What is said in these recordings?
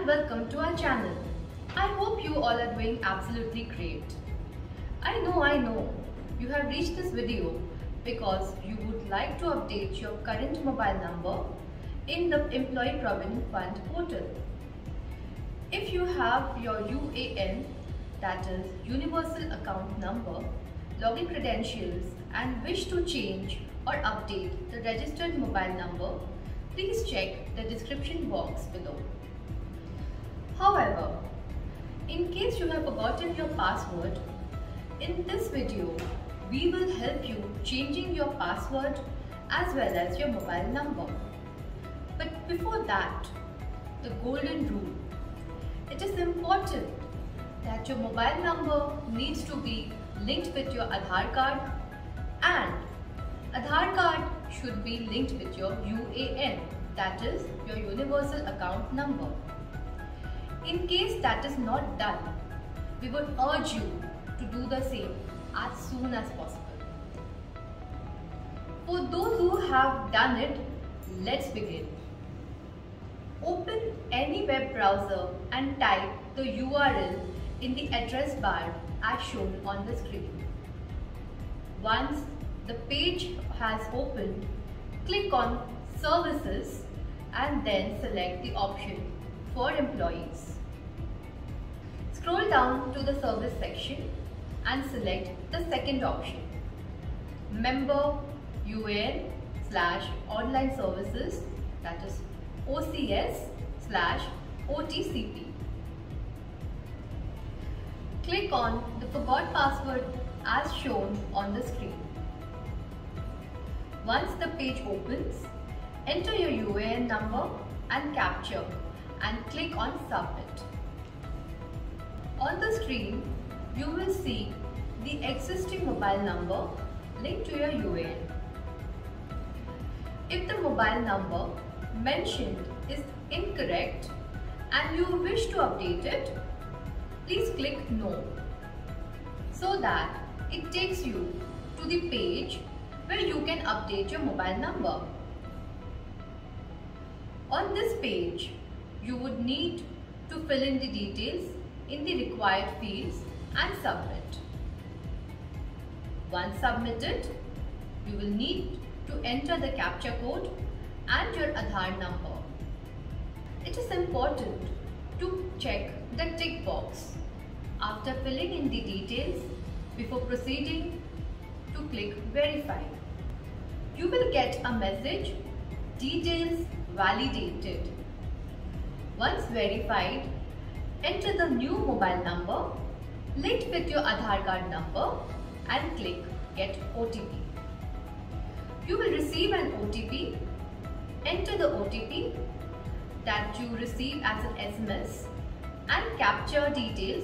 and welcome to our channel. I hope you all are doing absolutely great. I know you have reached this video because you would like to update your current mobile number in the Employee Provident Fund portal. If you have your UAN, that is Universal Account Number, login credentials and wish to change or update the registered mobile number, please check the description box below. However, in case you have forgotten your password, in this video, we will help you changing your password as well as your mobile number. But before that, the golden rule. It is important that your mobile number needs to be linked with your Aadhaar card and Aadhaar card should be linked with your UAN, that is your Universal Account Number. In case that is not done, we would urge you to do the same as soon as possible. For those who have done it, let's begin. Open any web browser and type the URL in the address bar as shown on the screen. Once the page has opened, click on Services and then select the option for Employees. Scroll down to the Service section and select the second option, Member UAN/Online Services, that is OCS/OTCP. Click on the Forgot Password as shown on the screen. Once the page opens, enter your UAN number and captcha and click on Submit. On the screen, you will see the existing mobile number linked to your UAN. If the mobile number mentioned is incorrect and you wish to update it, please click No so that it takes you to the page where you can update your mobile number. On this page, you would need to fill in the details in the required fields and submit. Once submitted, you will need to enter the captcha code and your Aadhaar number. It is important to check the tick box after filling in the details before proceeding to click Verify. You will get a message, Details Validated. Once verified, enter the new mobile number linked with your Aadhaar card number and click Get OTP. You will receive an OTP. Enter the OTP that you receive as an SMS and capture details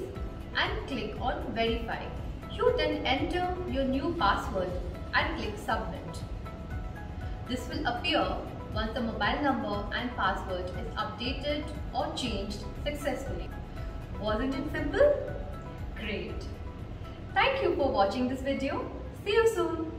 and click on Verify. You then enter your new password and click Submit. This will appear once the mobile number and password is updated or changed successfully. Wasn't it simple? Great! Thank you for watching this video. See you soon.